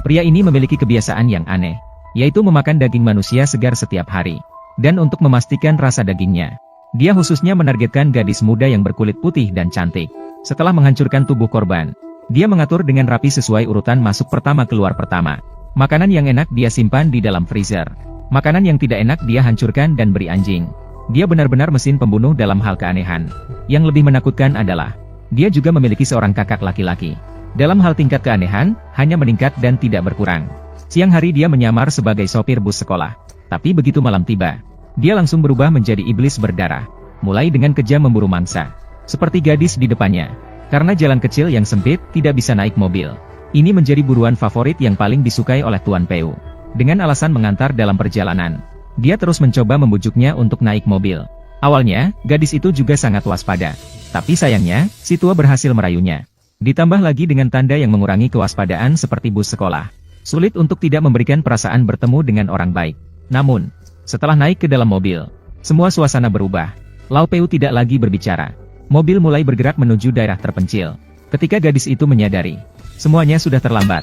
Pria ini memiliki kebiasaan yang aneh, yaitu memakan daging manusia segar setiap hari. Dan untuk memastikan rasa dagingnya, dia khususnya menargetkan gadis muda yang berkulit putih dan cantik. Setelah menghancurkan tubuh korban, dia mengatur dengan rapi sesuai urutan masuk pertama keluar pertama. Makanan yang enak dia simpan di dalam freezer. Makanan yang tidak enak dia hancurkan dan beri anjing. Dia benar-benar mesin pembunuh dalam hal keanehan. Yang lebih menakutkan adalah, dia juga memiliki seorang kakak laki-laki. Dalam hal tingkat keanehan, hanya meningkat dan tidak berkurang. Siang hari dia menyamar sebagai sopir bus sekolah. Tapi begitu malam tiba, dia langsung berubah menjadi iblis berdarah. Mulai dengan kejam memburu mangsa. Seperti gadis di depannya. Karena jalan kecil yang sempit, tidak bisa naik mobil. Ini menjadi buruan favorit yang paling disukai oleh Tuan Peu. Dengan alasan mengantar dalam perjalanan, dia terus mencoba membujuknya untuk naik mobil. Awalnya, gadis itu juga sangat waspada. Tapi sayangnya, si tua berhasil merayunya. Ditambah lagi dengan tanda yang mengurangi kewaspadaan seperti bus sekolah. Sulit untuk tidak memberikan perasaan bertemu dengan orang baik. Namun, setelah naik ke dalam mobil, semua suasana berubah. Lau Peu tidak lagi berbicara. Mobil mulai bergerak menuju daerah terpencil. Ketika gadis itu menyadari, semuanya sudah terlambat.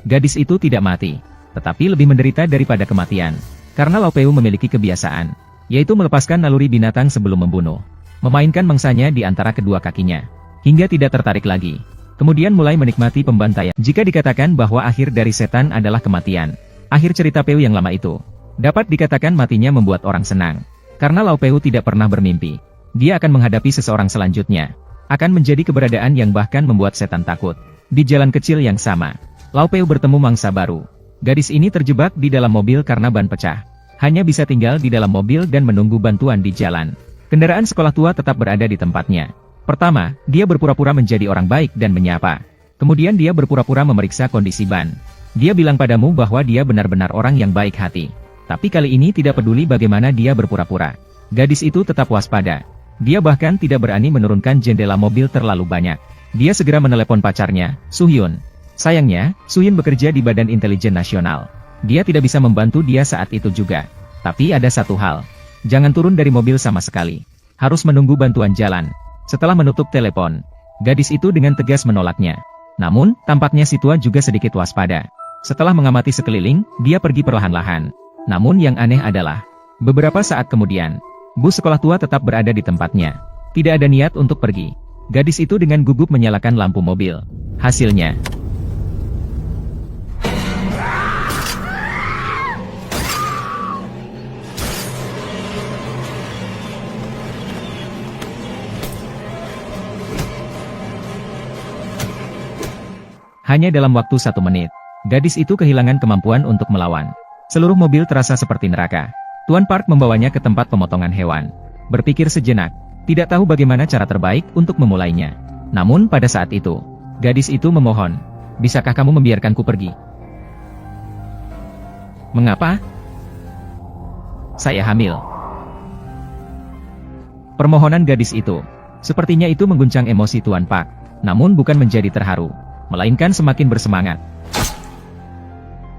Gadis itu tidak mati, tetapi lebih menderita daripada kematian. Karena Lau Peu memiliki kebiasaan, yaitu melepaskan naluri binatang sebelum membunuh. Memainkan mangsanya di antara kedua kakinya, hingga tidak tertarik lagi. Kemudian mulai menikmati pembantaian. Jika dikatakan bahwa akhir dari setan adalah kematian, akhir cerita Peu yang lama itu, dapat dikatakan matinya membuat orang senang. Karena Lau Peu tidak pernah bermimpi, dia akan menghadapi seseorang selanjutnya. Akan menjadi keberadaan yang bahkan membuat setan takut. Di jalan kecil yang sama, Lau Peu bertemu mangsa baru. Gadis ini terjebak di dalam mobil karena ban pecah. Hanya bisa tinggal di dalam mobil dan menunggu bantuan di jalan. Kendaraan sekolah tua tetap berada di tempatnya. Pertama, dia berpura-pura menjadi orang baik dan menyapa. Kemudian dia berpura-pura memeriksa kondisi ban. Dia bilang padamu bahwa dia benar-benar orang yang baik hati. Tapi kali ini tidak peduli bagaimana dia berpura-pura. Gadis itu tetap waspada. Dia bahkan tidak berani menurunkan jendela mobil terlalu banyak. Dia segera menelepon pacarnya, Suhyun. Sayangnya, Suhyun bekerja di Badan Intelijen Nasional. Dia tidak bisa membantu dia saat itu juga. Tapi ada satu hal. Jangan turun dari mobil sama sekali. Harus menunggu bantuan jalan. Setelah menutup telepon, gadis itu dengan tegas menolaknya. Namun, tampaknya si tua juga sedikit waspada. Setelah mengamati sekeliling, dia pergi perlahan-lahan. Namun yang aneh adalah, beberapa saat kemudian, bus sekolah tua tetap berada di tempatnya. Tidak ada niat untuk pergi. Gadis itu dengan gugup menyalakan lampu mobil. Hasilnya, hanya dalam waktu 1 menit, gadis itu kehilangan kemampuan untuk melawan. Seluruh mobil terasa seperti neraka. Tuan Park membawanya ke tempat pemotongan hewan. Berpikir sejenak, tidak tahu bagaimana cara terbaik untuk memulainya. Namun pada saat itu, gadis itu memohon, "Bisakah kamu membiarkanku pergi?" "Mengapa?" "Saya hamil." Permohonan gadis itu, sepertinya itu mengguncang emosi Tuan Park. Namun bukan menjadi terharu, melainkan semakin bersemangat.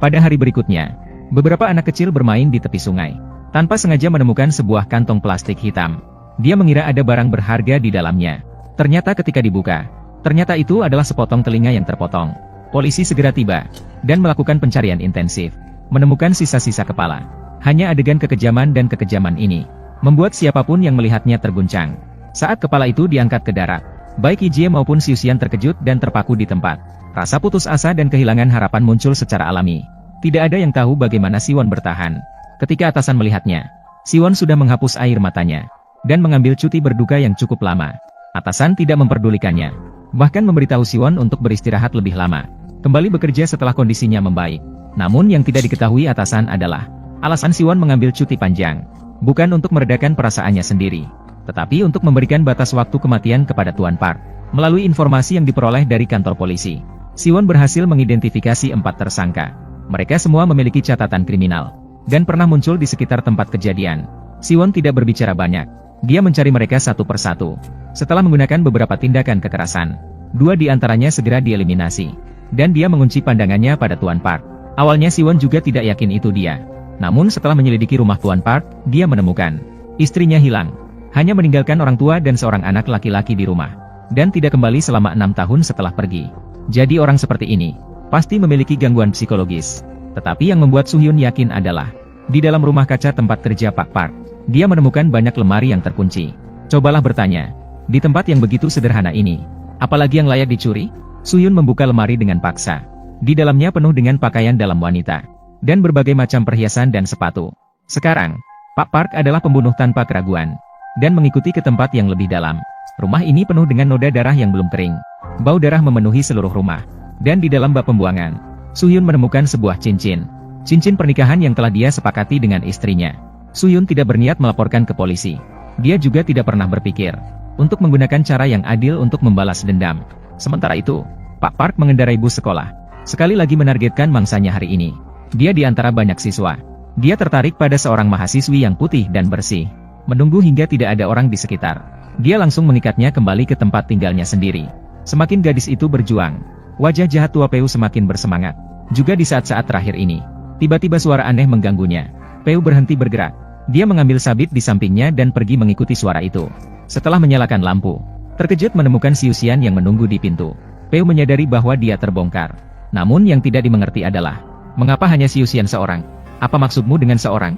Pada hari berikutnya, beberapa anak kecil bermain di tepi sungai. Tanpa sengaja menemukan sebuah kantong plastik hitam. Dia mengira ada barang berharga di dalamnya. Ternyata ketika dibuka, ternyata itu adalah sepotong telinga yang terpotong. Polisi segera tiba, dan melakukan pencarian intensif. Menemukan sisa-sisa kepala. Hanya adegan kekejaman dan kekejaman ini, membuat siapapun yang melihatnya terguncang. Saat kepala itu diangkat ke darat, baik Ijie maupun Siusian terkejut dan terpaku di tempat. Rasa putus asa dan kehilangan harapan muncul secara alami. Tidak ada yang tahu bagaimana Siwon bertahan. Ketika atasan melihatnya, Siwon sudah menghapus air matanya, dan mengambil cuti berduka yang cukup lama. Atasan tidak memperdulikannya, bahkan memberitahu Siwon untuk beristirahat lebih lama. Kembali bekerja setelah kondisinya membaik. Namun yang tidak diketahui atasan adalah, alasan Siwon mengambil cuti panjang, bukan untuk meredakan perasaannya sendiri, tetapi untuk memberikan batas waktu kematian kepada Tuan Park. Melalui informasi yang diperoleh dari kantor polisi, Siwon berhasil mengidentifikasi 4 tersangka. Mereka semua memiliki catatan kriminal, dan pernah muncul di sekitar tempat kejadian. Siwon tidak berbicara banyak. Dia mencari mereka satu persatu. Setelah menggunakan beberapa tindakan kekerasan, 2 di antaranya segera dieliminasi. Dan dia mengunci pandangannya pada Tuan Park. Awalnya Siwon juga tidak yakin itu dia. Namun setelah menyelidiki rumah Tuan Park, dia menemukan istrinya hilang. Hanya meninggalkan orang tua dan seorang anak laki-laki di rumah. Dan tidak kembali selama 6 tahun setelah pergi. Jadi orang seperti ini pasti memiliki gangguan psikologis. Tetapi yang membuat Suhyun yakin adalah di dalam rumah kaca tempat kerja Pak Park, dia menemukan banyak lemari yang terkunci. Cobalah bertanya, di tempat yang begitu sederhana ini, apalagi yang layak dicuri? Suhyun membuka lemari dengan paksa. Di dalamnya penuh dengan pakaian dalam wanita dan berbagai macam perhiasan dan sepatu. Sekarang, Pak Park adalah pembunuh tanpa keraguan dan mengikuti ke tempat yang lebih dalam. Rumah ini penuh dengan noda darah yang belum kering. Bau darah memenuhi seluruh rumah. Dan di dalam bak pembuangan, Suhyun menemukan sebuah cincin. Cincin pernikahan yang telah dia sepakati dengan istrinya. Suhyun tidak berniat melaporkan ke polisi. Dia juga tidak pernah berpikir untuk menggunakan cara yang adil untuk membalas dendam. Sementara itu, Pak Park mengendarai bus sekolah. Sekali lagi menargetkan mangsanya hari ini. Dia di antara banyak siswa. Dia tertarik pada seorang mahasiswi yang putih dan bersih. Menunggu hingga tidak ada orang di sekitar. Dia langsung mengikatnya kembali ke tempat tinggalnya sendiri. Semakin gadis itu berjuang, wajah jahat tua Peu semakin bersemangat. Juga di saat-saat terakhir ini, tiba-tiba suara aneh mengganggunya. Peu berhenti bergerak. Dia mengambil sabit di sampingnya dan pergi mengikuti suara itu. Setelah menyalakan lampu, terkejut menemukan Siusian yang menunggu di pintu. Peu menyadari bahwa dia terbongkar. Namun yang tidak dimengerti adalah, mengapa hanya Siusian seorang? Apa maksudmu dengan seorang?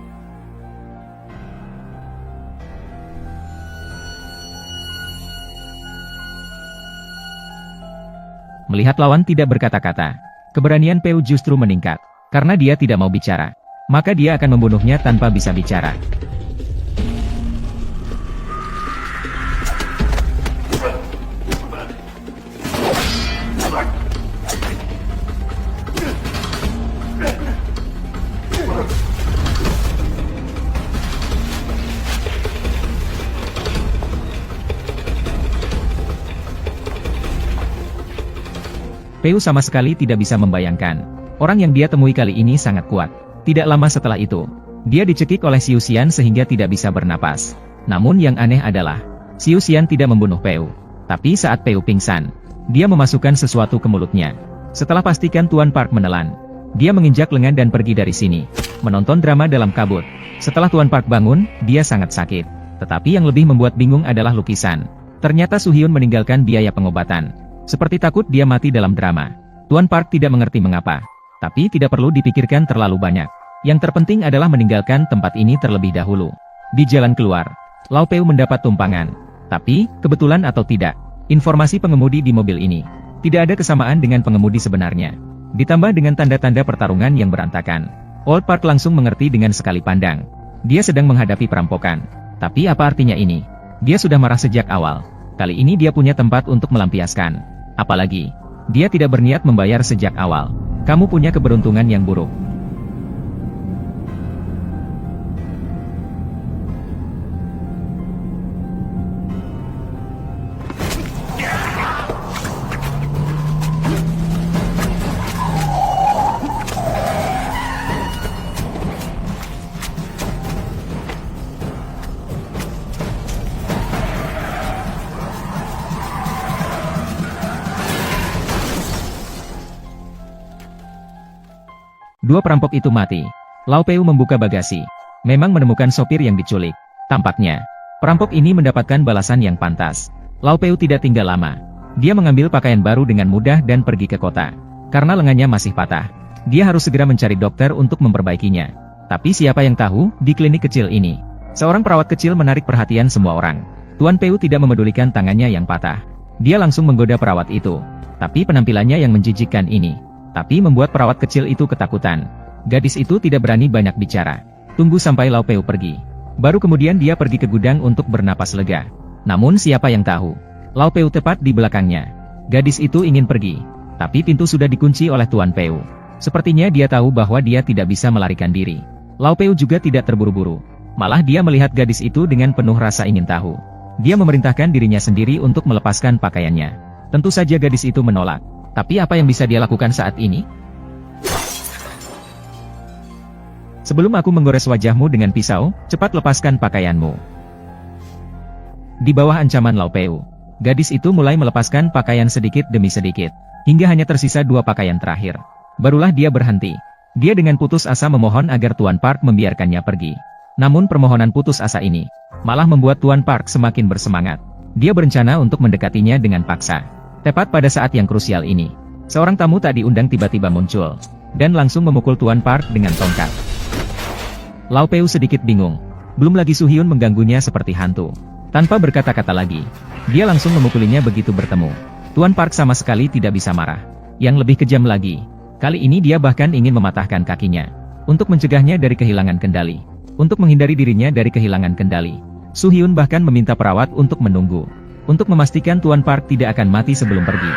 Melihat lawan tidak berkata-kata, keberanian Peu justru meningkat. Karena dia tidak mau bicara, maka dia akan membunuhnya tanpa bisa bicara. Peu sama sekali tidak bisa membayangkan. Orang yang dia temui kali ini sangat kuat. Tidak lama setelah itu, dia dicekik oleh Siusian sehingga tidak bisa bernapas. Namun yang aneh adalah, Siusian tidak membunuh Peu. Tapi saat Peu pingsan, dia memasukkan sesuatu ke mulutnya. Setelah pastikan Tuan Park menelan, dia menginjak lengan dan pergi dari sini. Menonton drama dalam kabut. Setelah Tuan Park bangun, dia sangat sakit. Tetapi yang lebih membuat bingung adalah lukisan. Ternyata Suhyun meninggalkan biaya pengobatan. Seperti takut dia mati dalam drama. Tuan Park tidak mengerti mengapa. Tapi tidak perlu dipikirkan terlalu banyak. Yang terpenting adalah meninggalkan tempat ini terlebih dahulu. Di jalan keluar, Lao Peu mendapat tumpangan. Tapi, kebetulan atau tidak, informasi pengemudi di mobil ini tidak ada kesamaan dengan pengemudi sebenarnya. Ditambah dengan tanda-tanda pertarungan yang berantakan. Old Park langsung mengerti dengan sekali pandang. Dia sedang menghadapi perampokan. Tapi apa artinya ini? Dia sudah marah sejak awal. Kali ini dia punya tempat untuk melampiaskan. Apalagi, dia tidak berniat membayar sejak awal. Kamu punya keberuntungan yang buruk. Dua perampok itu mati. Lao Peu membuka bagasi. Memang menemukan sopir yang diculik. Tampaknya, perampok ini mendapatkan balasan yang pantas. Lao Peu tidak tinggal lama. Dia mengambil pakaian baru dengan mudah dan pergi ke kota. Karena lengannya masih patah, dia harus segera mencari dokter untuk memperbaikinya. Tapi siapa yang tahu, di klinik kecil ini, seorang perawat kecil menarik perhatian semua orang. Tuan Peu tidak memedulikan tangannya yang patah. Dia langsung menggoda perawat itu. Tapi penampilannya yang menjijikkan ini membuat perawat kecil itu ketakutan. Gadis itu tidak berani banyak bicara. Tunggu sampai Lao Peu pergi. Baru kemudian dia pergi ke gudang untuk bernapas lega. Namun siapa yang tahu, Lao Peu tepat di belakangnya. Gadis itu ingin pergi, tapi pintu sudah dikunci oleh Tuan Peu. Sepertinya dia tahu bahwa dia tidak bisa melarikan diri. Lao Peu juga tidak terburu-buru. Malah dia melihat gadis itu dengan penuh rasa ingin tahu. Dia memerintahkan dirinya sendiri untuk melepaskan pakaiannya. Tentu saja gadis itu menolak. Tapi apa yang bisa dia lakukan saat ini? Sebelum aku menggores wajahmu dengan pisau, cepat lepaskan pakaianmu. Di bawah ancaman Lao Peu, gadis itu mulai melepaskan pakaian sedikit demi sedikit, hingga hanya tersisa 2 pakaian terakhir. Barulah dia berhenti. Dia dengan putus asa memohon agar Tuan Park membiarkannya pergi. Namun permohonan putus asa ini malah membuat Tuan Park semakin bersemangat. Dia berencana untuk mendekatinya dengan paksa. Tepat pada saat yang krusial ini, seorang tamu tak diundang tiba-tiba muncul, dan langsung memukul Tuan Park dengan tongkat. Lau Peu sedikit bingung. Belum lagi Su Hyun mengganggunya seperti hantu. Tanpa berkata-kata lagi, dia langsung memukulinya begitu bertemu. Tuan Park sama sekali tidak bisa marah. Yang lebih kejam lagi, kali ini dia bahkan ingin mematahkan kakinya. Untuk mencegahnya dari kehilangan kendali. Untuk menghindari dirinya dari kehilangan kendali, Su Hyun bahkan meminta perawat untuk menunggu. Untuk memastikan Tuan Park tidak akan mati sebelum pergi.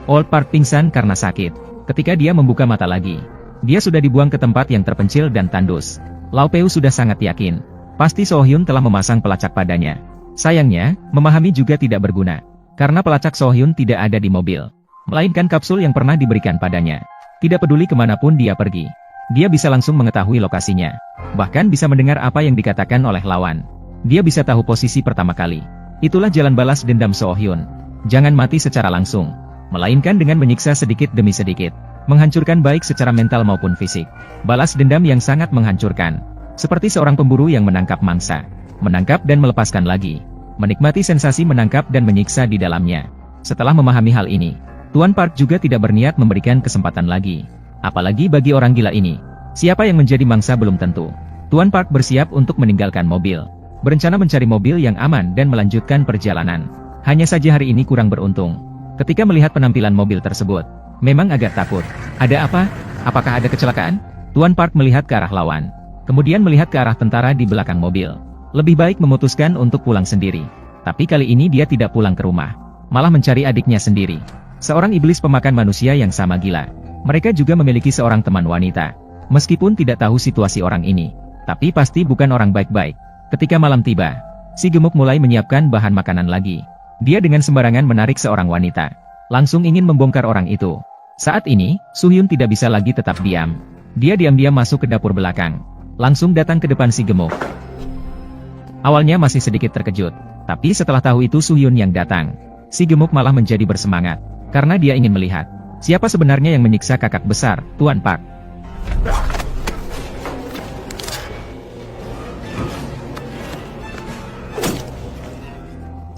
Old Park pingsan karena sakit. Ketika dia membuka mata lagi, dia sudah dibuang ke tempat yang terpencil dan tandus. Lau Peu sudah sangat yakin, pasti So Hyun telah memasang pelacak padanya. Sayangnya, memahami juga tidak berguna, karena pelacak So Hyun tidak ada di mobil, melainkan kapsul yang pernah diberikan padanya. Tidak peduli kemanapun dia pergi, dia bisa langsung mengetahui lokasinya, bahkan bisa mendengar apa yang dikatakan oleh lawan. Dia bisa tahu posisi pertama kali. Itulah jalan balas dendam So Hyun. Jangan mati secara langsung, melainkan dengan menyiksa sedikit demi sedikit, menghancurkan baik secara mental maupun fisik. Balas dendam yang sangat menghancurkan, seperti seorang pemburu yang menangkap mangsa, menangkap dan melepaskan lagi, menikmati sensasi menangkap dan menyiksa di dalamnya. Setelah memahami hal ini, Tuan Park juga tidak berniat memberikan kesempatan lagi, apalagi bagi orang gila ini. Siapa yang menjadi mangsa belum tentu. Tuan Park bersiap untuk meninggalkan mobil, berencana mencari mobil yang aman dan melanjutkan perjalanan. Hanya saja hari ini kurang beruntung. Ketika melihat penampilan mobil tersebut, memang agak takut. Ada apa? Apakah ada kecelakaan? Tuan Park melihat ke arah lawan, kemudian melihat ke arah tentara di belakang mobil. Lebih baik memutuskan untuk pulang sendiri. Tapi kali ini dia tidak pulang ke rumah, malah mencari adiknya sendiri. Seorang iblis pemakan manusia yang sama gila. Mereka juga memiliki seorang teman wanita. Meskipun tidak tahu situasi orang ini, tapi pasti bukan orang baik-baik. Ketika malam tiba, si gemuk mulai menyiapkan bahan makanan lagi. Dia dengan sembarangan menarik seorang wanita, langsung ingin membongkar orang itu. Saat ini, Su Hyun tidak bisa lagi tetap diam. Dia diam-diam masuk ke dapur belakang, langsung datang ke depan si gemuk. Awalnya masih sedikit terkejut, tapi setelah tahu itu Su Hyun yang datang, si gemuk malah menjadi bersemangat, karena dia ingin melihat, siapa sebenarnya yang menyiksa kakak besar, Tuan Park.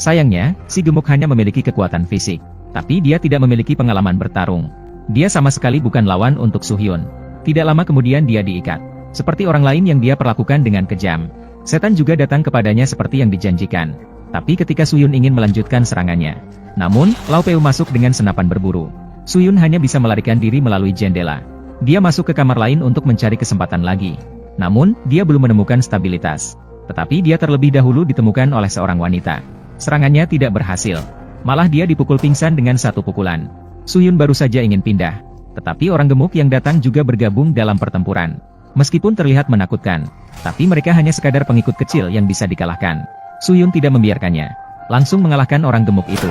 Sayangnya, si gemuk hanya memiliki kekuatan fisik, tapi dia tidak memiliki pengalaman bertarung. Dia sama sekali bukan lawan untuk Su Hyun. Tidak lama kemudian dia diikat, seperti orang lain yang dia perlakukan dengan kejam. Setan juga datang kepadanya seperti yang dijanjikan. Tapi ketika Su Hyun ingin melanjutkan serangannya, namun, Lau Peu masuk dengan senapan berburu. Su Hyun hanya bisa melarikan diri melalui jendela. Dia masuk ke kamar lain untuk mencari kesempatan lagi. Namun, dia belum menemukan stabilitas. Tetapi dia terlebih dahulu ditemukan oleh seorang wanita. Serangannya tidak berhasil. Malah dia dipukul pingsan dengan satu pukulan. Su Hyun baru saja ingin pindah, tetapi orang gemuk yang datang juga bergabung dalam pertempuran. Meskipun terlihat menakutkan, tapi mereka hanya sekadar pengikut kecil yang bisa dikalahkan. Su Hyun tidak membiarkannya, langsung mengalahkan orang gemuk itu.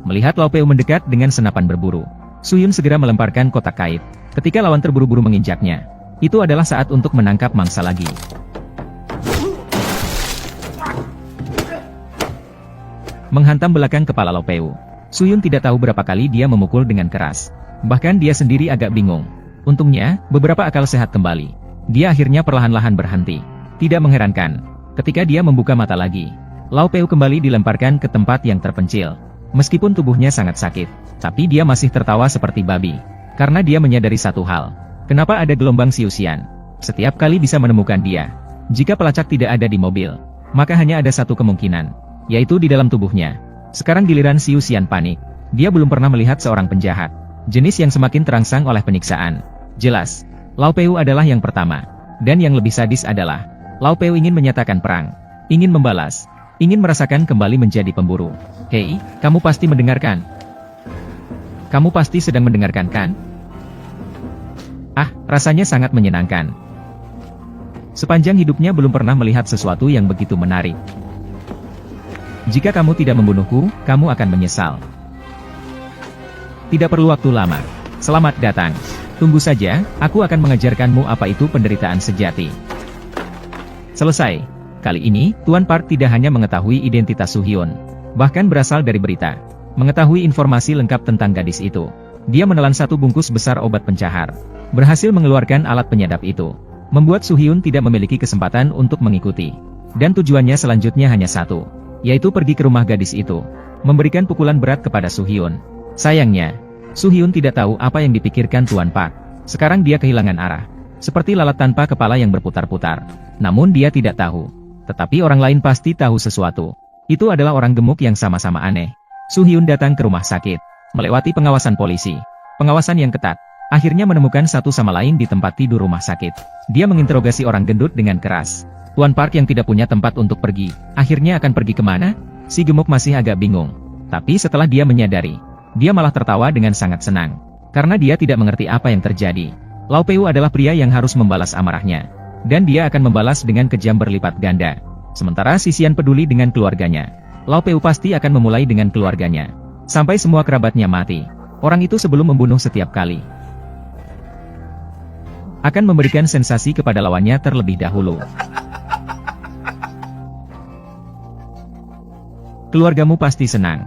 Melihat Lau Peu mendekat dengan senapan berburu, Su Hyun segera melemparkan kotak kait. Ketika lawan terburu-buru menginjaknya, itu adalah saat untuk menangkap mangsa lagi. Menghantam belakang kepala Lau Peu, Su Hyun tidak tahu berapa kali dia memukul dengan keras. Bahkan dia sendiri agak bingung. Untungnya, beberapa akal sehat kembali. Dia akhirnya perlahan-lahan berhenti. Tidak mengherankan, ketika dia membuka mata lagi, Lau Peu kembali dilemparkan ke tempat yang terpencil. Meskipun tubuhnya sangat sakit, tapi dia masih tertawa seperti babi. Karena dia menyadari satu hal. Kenapa ada gelombang Siusian? Setiap kali bisa menemukan dia. Jika pelacak tidak ada di mobil, maka hanya ada satu kemungkinan, yaitu di dalam tubuhnya. Sekarang giliran Siusian panik. Dia belum pernah melihat seorang penjahat, jenis yang semakin terangsang oleh penyiksaan. Jelas, Lau Peu adalah yang pertama. Dan yang lebih sadis adalah, Lau Peu ingin menyatakan perang, ingin membalas, ingin merasakan kembali menjadi pemburu. Hei, kamu pasti mendengarkan. Kamu pasti sedang mendengarkan kan? Ah, rasanya sangat menyenangkan. Sepanjang hidupnya belum pernah melihat sesuatu yang begitu menarik. Jika kamu tidak membunuhku, kamu akan menyesal. Tidak perlu waktu lama. Selamat datang. Tunggu saja, aku akan mengajarkanmu apa itu penderitaan sejati. Selesai. Kali ini, Tuan Park tidak hanya mengetahui identitas Su Hyun, bahkan berasal dari berita. Mengetahui informasi lengkap tentang gadis itu. Dia menelan satu bungkus besar obat pencahar. Berhasil mengeluarkan alat penyadap itu. Membuat Su Hyun tidak memiliki kesempatan untuk mengikuti. Dan tujuannya selanjutnya hanya satu, yaitu pergi ke rumah gadis itu. Memberikan pukulan berat kepada Su Hyun. Sayangnya, Su Hyun tidak tahu apa yang dipikirkan Tuan Park. Sekarang dia kehilangan arah. Seperti lalat tanpa kepala yang berputar-putar. Namun dia tidak tahu. Tetapi orang lain pasti tahu sesuatu. Itu adalah orang gemuk yang sama-sama aneh. Su Hyun datang ke rumah sakit. Melewati pengawasan polisi. Pengawasan yang ketat. Akhirnya menemukan satu sama lain di tempat tidur rumah sakit. Dia menginterogasi orang gendut dengan keras. Tuan Park yang tidak punya tempat untuk pergi. Akhirnya akan pergi kemana? Si gemuk masih agak bingung. Tapi setelah dia menyadari, dia malah tertawa dengan sangat senang. Karena dia tidak mengerti apa yang terjadi. Lau Peu adalah pria yang harus membalas amarahnya. Dan dia akan membalas dengan kejam berlipat ganda. Sementara si Xian peduli dengan keluarganya. Lau Peu pasti akan memulai dengan keluarganya. Sampai semua kerabatnya mati. Orang itu sebelum membunuh setiap kali akan memberikan sensasi kepada lawannya terlebih dahulu. Keluargamu pasti senang.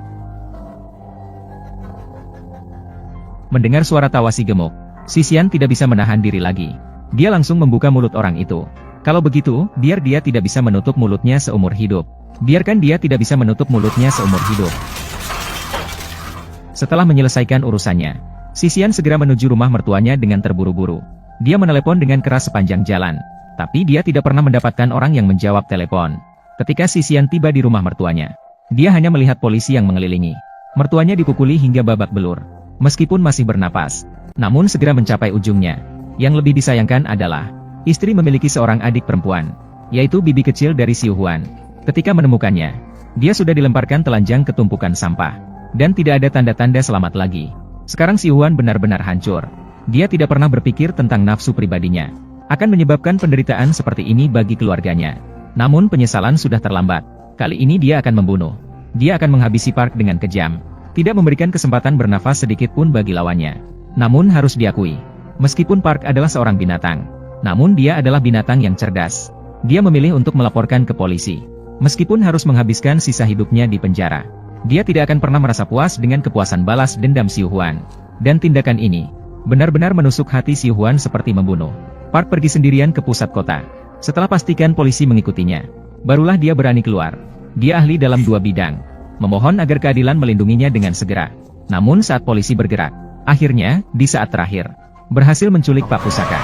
Mendengar suara tawa si gemuk, si Xian tidak bisa menahan diri lagi. Dia langsung membuka mulut orang itu. Kalau begitu, biar dia tidak bisa menutup mulutnya seumur hidup. Biarkan dia tidak bisa menutup mulutnya seumur hidup. Setelah menyelesaikan urusannya, si Xian segera menuju rumah mertuanya dengan terburu-buru. Dia menelepon dengan keras sepanjang jalan. Tapi dia tidak pernah mendapatkan orang yang menjawab telepon. Ketika si Xian tiba di rumah mertuanya, dia hanya melihat polisi yang mengelilingi. Mertuanya dipukuli hingga babak belur. Meskipun masih bernapas, namun segera mencapai ujungnya. Yang lebih disayangkan adalah, istri memiliki seorang adik perempuan, yaitu bibi kecil dari Xiu Huan. Ketika menemukannya, dia sudah dilemparkan telanjang ke tumpukan sampah. Dan tidak ada tanda-tanda selamat lagi. Sekarang Xiu Huan benar-benar hancur. Dia tidak pernah berpikir tentang nafsu pribadinya. Akan menyebabkan penderitaan seperti ini bagi keluarganya. Namun penyesalan sudah terlambat. Kali ini dia akan membunuh. Dia akan menghabisi Park dengan kejam. Tidak memberikan kesempatan bernafas sedikit pun bagi lawannya. Namun harus diakui, meskipun Park adalah seorang binatang, namun dia adalah binatang yang cerdas. Dia memilih untuk melaporkan ke polisi. Meskipun harus menghabiskan sisa hidupnya di penjara, dia tidak akan pernah merasa puas dengan kepuasan balas dendam Xiu Huan. Dan tindakan ini benar-benar menusuk hati Xiu Huan seperti membunuh. Park pergi sendirian ke pusat kota. Setelah pastikan polisi mengikutinya, barulah dia berani keluar. Dia ahli dalam dua bidang. Memohon agar keadilan melindunginya dengan segera. Namun saat polisi bergerak, akhirnya, di saat terakhir, berhasil menculik Pak Pusaka.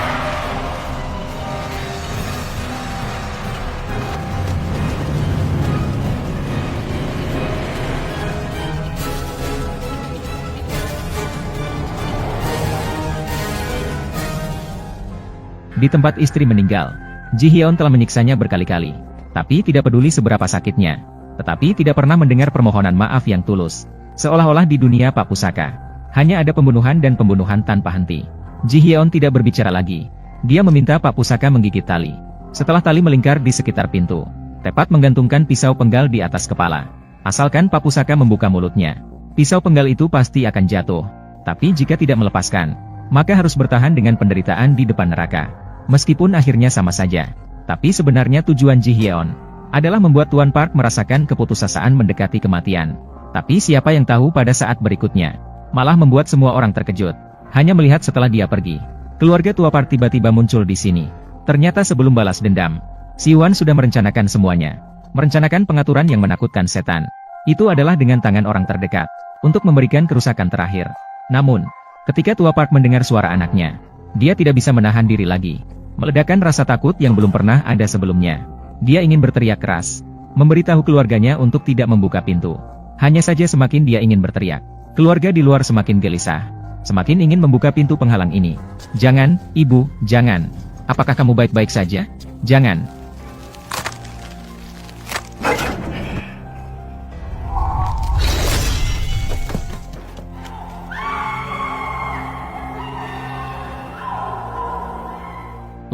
Di tempat istri meninggal, Ji Hyeon telah menyiksanya berkali-kali. Tapi tidak peduli seberapa sakitnya. Tetapi tidak pernah mendengar permohonan maaf yang tulus. Seolah-olah di dunia Pak Pusaka, hanya ada pembunuhan dan pembunuhan tanpa henti. Ji Hyeon tidak berbicara lagi. Dia meminta Pak Pusaka menggigit tali. Setelah tali melingkar di sekitar pintu, tepat menggantungkan pisau penggal di atas kepala. Asalkan Pak Pusaka membuka mulutnya, pisau penggal itu pasti akan jatuh. Tapi jika tidak melepaskan, maka harus bertahan dengan penderitaan di depan neraka. Meskipun akhirnya sama saja. Tapi sebenarnya tujuan Ji Hyeon adalah membuat Tuan Park merasakan keputusasaan mendekati kematian. Tapi siapa yang tahu pada saat berikutnya, malah membuat semua orang terkejut. Hanya melihat setelah dia pergi, keluarga tua Park tiba-tiba muncul di sini. Ternyata sebelum balas dendam, Xiu Huan sudah merencanakan semuanya. Merencanakan pengaturan yang menakutkan setan. Itu adalah dengan tangan orang terdekat, untuk memberikan kerusakan terakhir. Namun, ketika tua Park mendengar suara anaknya, dia tidak bisa menahan diri lagi. Meledakkan rasa takut yang belum pernah ada sebelumnya. Dia ingin berteriak keras, memberitahu keluarganya untuk tidak membuka pintu. Hanya saja semakin dia ingin berteriak, keluarga di luar semakin gelisah. Semakin ingin membuka pintu penghalang ini. Jangan, ibu, jangan. Apakah kamu baik-baik saja? Jangan.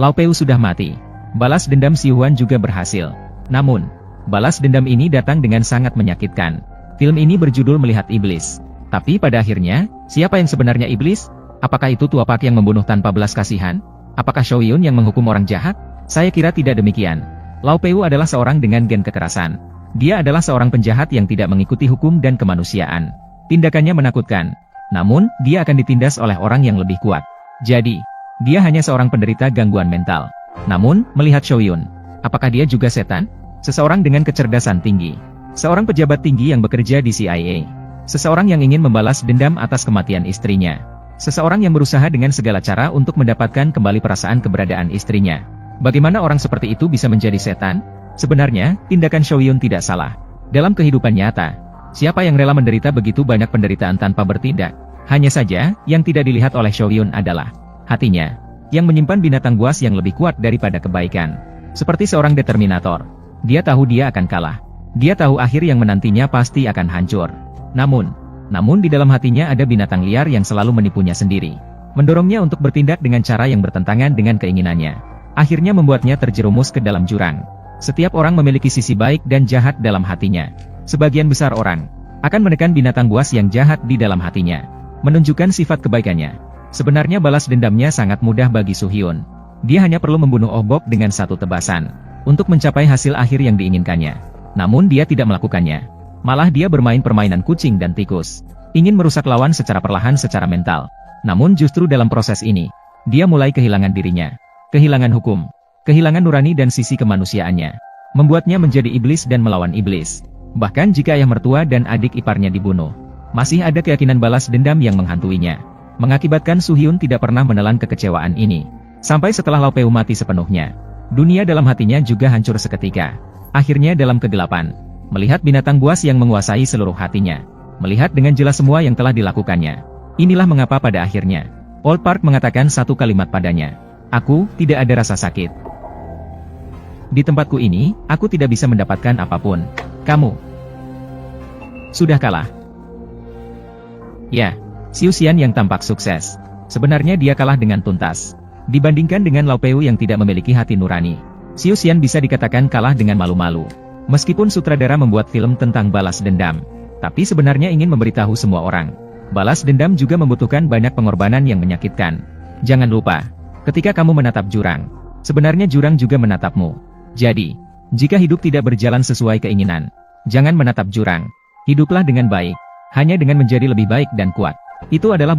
Lau Peu sudah mati. Balas dendam Xiu Huan juga berhasil. Namun, balas dendam ini datang dengan sangat menyakitkan. Film ini berjudul Melihat Iblis. Tapi pada akhirnya, siapa yang sebenarnya iblis? Apakah itu tua Park yang membunuh tanpa belas kasihan? Apakah Shou Yun yang menghukum orang jahat? Saya kira tidak demikian. Lao Peu adalah seorang dengan gen kekerasan. Dia adalah seorang penjahat yang tidak mengikuti hukum dan kemanusiaan. Tindakannya menakutkan. Namun, dia akan ditindas oleh orang yang lebih kuat. Jadi, dia hanya seorang penderita gangguan mental. Namun, melihat Shoyun, apakah dia juga setan? Seseorang dengan kecerdasan tinggi. Seorang pejabat tinggi yang bekerja di CIA. Seseorang yang ingin membalas dendam atas kematian istrinya. Seseorang yang berusaha dengan segala cara untuk mendapatkan kembali perasaan keberadaan istrinya. Bagaimana orang seperti itu bisa menjadi setan? Sebenarnya, tindakan Shoyun tidak salah. Dalam kehidupan nyata, siapa yang rela menderita begitu banyak penderitaan tanpa bertindak? Hanya saja, yang tidak dilihat oleh Shoyun adalah hatinya, yang menyimpan binatang buas yang lebih kuat daripada kebaikan. Seperti seorang determinator. Dia tahu dia akan kalah. Dia tahu akhir yang menantinya pasti akan hancur. Namun di dalam hatinya ada binatang liar yang selalu menipunya sendiri. Mendorongnya untuk bertindak dengan cara yang bertentangan dengan keinginannya. Akhirnya membuatnya terjerumus ke dalam jurang. Setiap orang memiliki sisi baik dan jahat dalam hatinya. Sebagian besar orang akan menekan binatang buas yang jahat di dalam hatinya, menunjukkan sifat kebaikannya. Sebenarnya balas dendamnya sangat mudah bagi Suhyun. Dia hanya perlu membunuh Oh Bok dengan satu tebasan, untuk mencapai hasil akhir yang diinginkannya. Namun dia tidak melakukannya. Malah dia bermain permainan kucing dan tikus. Ingin merusak lawan secara perlahan secara mental. Namun justru dalam proses ini, dia mulai kehilangan dirinya. Kehilangan hukum, kehilangan nurani dan sisi kemanusiaannya. Membuatnya menjadi iblis dan melawan iblis. Bahkan jika ayah mertua dan adik iparnya dibunuh, masih ada keyakinan balas dendam yang menghantuinya. Mengakibatkan Suhyun tidak pernah menelan kekecewaan ini. Sampai setelah Lao Peu mati sepenuhnya. Dunia dalam hatinya juga hancur seketika. Akhirnya dalam kegelapan, melihat binatang buas yang menguasai seluruh hatinya. Melihat dengan jelas semua yang telah dilakukannya. Inilah mengapa pada akhirnya, Old Park mengatakan satu kalimat padanya. Aku tidak ada rasa sakit. Di tempatku ini, aku tidak bisa mendapatkan apapun. Kamu sudah kalah. Ya, Xiu Xian yang tampak sukses. Sebenarnya dia kalah dengan tuntas. Dibandingkan dengan Lao Peu yang tidak memiliki hati nurani, Xiu Xian bisa dikatakan kalah dengan malu-malu. Meskipun sutradara membuat film tentang balas dendam, tapi sebenarnya ingin memberitahu semua orang. Balas dendam juga membutuhkan banyak pengorbanan yang menyakitkan. Jangan lupa, ketika kamu menatap jurang, sebenarnya jurang juga menatapmu. Jadi, jika hidup tidak berjalan sesuai keinginan, jangan menatap jurang. Hiduplah dengan baik, hanya dengan menjadi lebih baik dan kuat. Itu adalah